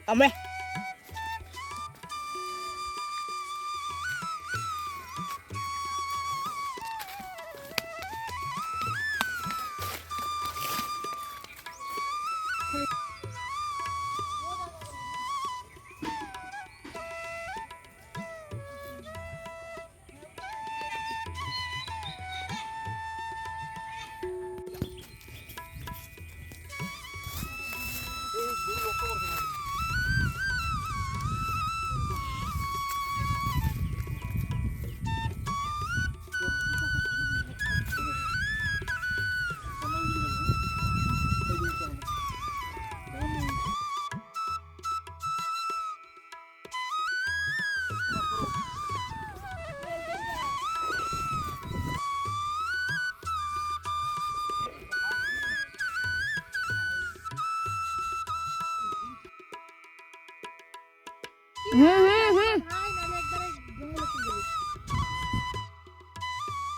Ame.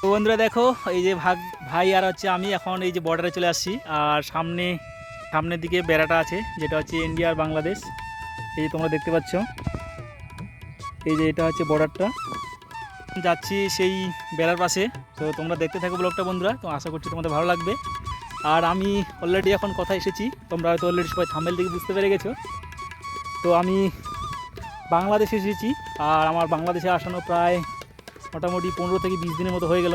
তো বন্ধুরা দেখো এই যে ভাই আর হচ্ছে আমি এখন এই যে বর্ডারে চলে আসছি। আর সামনের দিকে বেড়াটা আছে যেটা হচ্ছে ইন্ডিয়া আর বাংলাদেশ। এই যে তোমরা দেখতে পাচ্ছ, এই যে এটা হচ্ছে বর্ডারটা। যাচ্ছি সেই বেড়ার পাশে। তো তোমরা দেখতে থাকো ব্লগটা বন্ধুরা, তো আশা করছি তোমাদের ভালো লাগবে। আর আমি অলরেডি এখন কথা এসেছি, তোমরা হয়তো অলরেডি সবাই থাম্বনেল থেকে বুঝতে পেরে গেছো। তো আমি বাংলাদেশে এসেছি, আর আমার বাংলাদেশে আসানো প্রায় মোটামুটি 15 থেকে 20 দিনের মতো হয়ে গেল।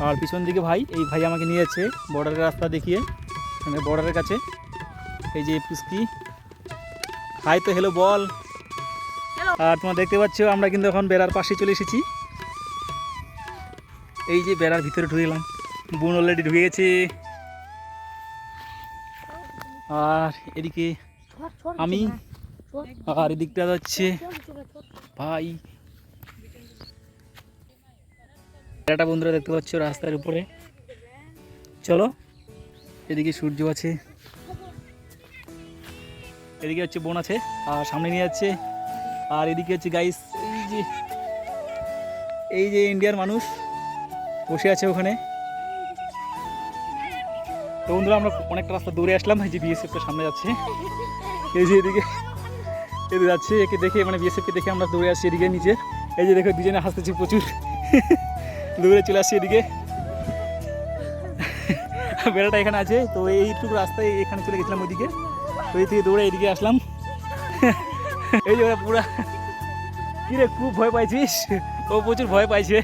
আর পিছন দিকে এই ভাই আমাকে নিয়ে যাচ্ছে বর্ডারের রাস্তা দেখিয়ে, মানে বর্ডারের কাছে। এই যে পুস্কি, হাই তো হ্যালো বল। আর তোমরা দেখতে পাচ্ছ আমরা কিন্তু এখন বেড়ার পাশে চলে এসেছি। এই যে বেড়ার ভিতরে ঢুকে গেলাম, বোন অলরেডি ঢুকে গেছে। আর এদিকে আমি, আর এদিকটা যাচ্ছে ভাই। বেড়াটা বন্ধুরা দেখতে পাচ্ছ রাস্তার উপরে। চলো, এদিকে সূর্য আছে, এদিকে হচ্ছে বোন আছে আর সামনে নিয়ে যাচ্ছে। আর এদিকে হচ্ছে গাইস, এই যে ইন্ডিয়ার মানুষ বসে আছে ওখানে। তো বন্ধুরা আমরা অনেকটা রাস্তা দূরে আসলাম। এই যে বিএসএফটা সামনে যাচ্ছে, এই যে এদিকে যাচ্ছে, একে দেখে মানে বিএসএফকে দেখে আমরা দৌড়ে আসছি এদিকে নিচে। এই যে দেখো দুজনে হাসতেছি প্রচুর, দৌড়ে চলে আসছি এদিকে। বেড়াটা এখানে আছে, তো এইটুকু রাস্তায় এখানে চলে গেছিলাম ওইদিকে। তো এই থেকে দৌড়ে এদিকে আসলাম। এই যে ওরা পুরা, কিরে খুব ভয় পাইছিস? ও প্রচুর ভয় পাইছে।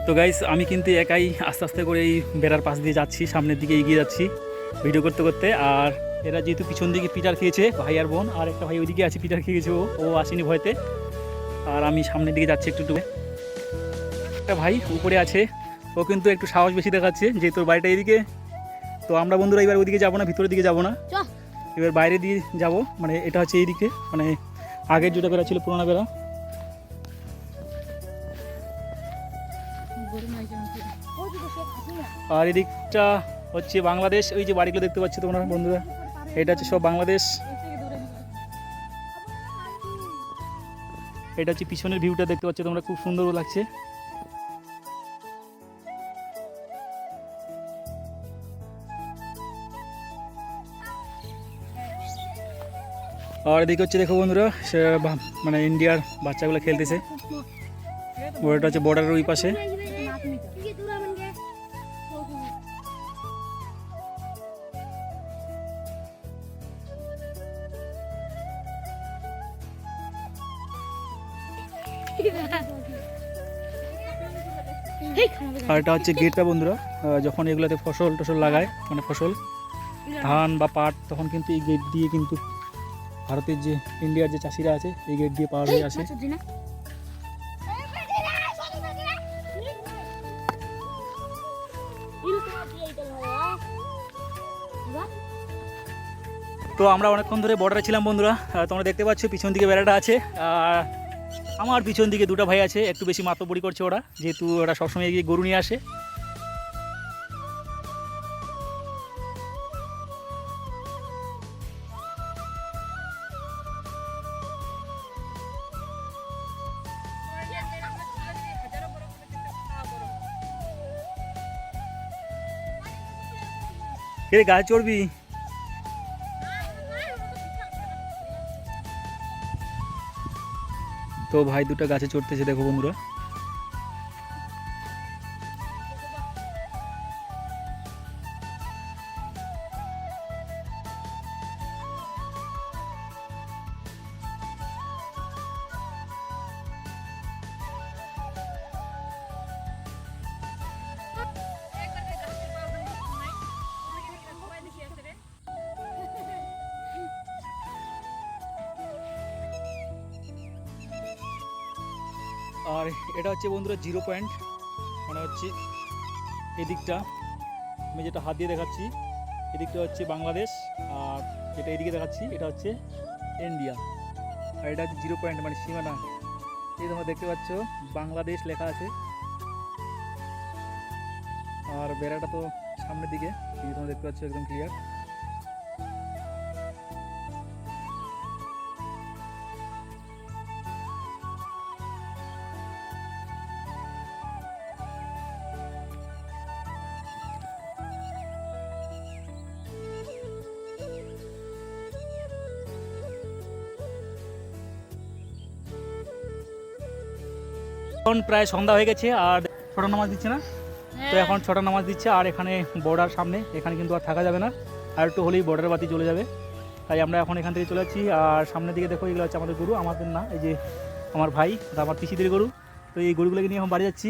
তো গাইস আমি কিন্তু একাই আস্তে আস্তে করে এই বেড়ার পাশ দিয়ে যাচ্ছি, সামনের দিকে এগিয়ে যাচ্ছি ভিডিও করতে করতে। আর এরা যেহেতু পিছন দিকে পিটার খেয়েছে ভাই আর বোন, আর একটা ভাই ওইদিকে আছে পিটার খেয়ে গেছে, ও আসেনি ভয়তে। আর আমি সামনের দিকে যাচ্ছি একটু। একটা ভাই উপরে আছে, ও কিন্তু একটু সাহস বেশি দেখাচ্ছে যেহেতু ওর বাড়িটা এদিকে। তো আমরা বন্ধুরা এবার ওইদিকে যাবো না, ভিতরের দিকে যাবো না, এবার বাইরে দিয়ে যাব। মানে এটা হচ্ছে এইদিকে, মানে আগের যেটা বেড়া ছিল পুরোনো বেড়া। আর এদিকটা হচ্ছে বাংলাদেশ। ওই যে বাড়িগুলো দেখতে পাচ্ছ তোমরা বন্ধুরা, এটা হচ্ছে সব বাংলাদেশ। এটা হচ্ছে পিছনের ভিউটা দেখতে পাচ্ছ তোমরা, খুব সুন্দর লাগছে। আর এদিকে হচ্ছে দেখো বন্ধুরা, মানে ইন্ডিয়ার বাচ্চাগুলো খেলতেছে। ওটা হচ্ছে বর্ডারের ওই পাশে। আর এটা হচ্ছে গেটটা বন্ধুরা, যখন এগুলোতে ফসল টসল লাগায়, মানে ফসল ধান বা পাট, তখন কিন্তু এই গেট দিয়ে কিন্তু ভারতের যে ইন্ডিয়ার যে চাষিরা আছে এই গেট দিয়ে পার হয়ে আসে। তো আমরা অনেকক্ষণ ধরে বর্ডারে ছিলাম বন্ধুরা, তোমরা দেখতে পাচ্ছ পিছন দিকে বেড়াটা আছে। আর আমার পিছন দিকে দুটো ভাই আছে, একটু বেশি মাতব্বরি করছে ওরা, যেহেতু ওরা সবসময় গিয়ে গরু নিয়ে আসে। কে গাছ চড়বি? তো ভাই দুটো গাছে চড়তেছে, দেখো বন্ধুরা। আর এটা হচ্ছে বন্ধুরা 0 পয়েন্ট, মানে হচ্ছে এদিকটা আমি যেটা হাত দিয়ে দেখাচ্ছি, এদিকটা হচ্ছে বাংলাদেশ, আর যেটা এদিকে দেখাচ্ছি এটা হচ্ছে ইন্ডিয়া। আর এটা হচ্ছে 0 পয়েন্ট, মানে সীমানা। এই তোমরা দেখতে পাচ্ছ বাংলাদেশ লেখা আছে। আর বেড়াটা তো সামনের দিকে, এই তোমরা দেখতে পাচ্ছ একদম ক্লিয়ার। এখন প্রায় সন্ধ্যা হয়ে গেছে, আর ছটা নামাজ দিচ্ছে না, তো এখন ছটা নামাজ দিচ্ছে। আর এখানে বর্ডার সামনে, এখানে কিন্তু আর থাকা যাবে না, আর একটু হলেই বর্ডার বাতি চলে যাবে। তাই আমরা এখন এখান থেকে চলে যাচ্ছি। আর সামনের দিকে দেখো, এগুলো হচ্ছে আমাদের গরু, আমাদের না, এই যে আমার ভাই আর আমার পিসিদের গরু। তো এই গরুগুলোকে নিয়ে এখন বাড়ি যাচ্ছি।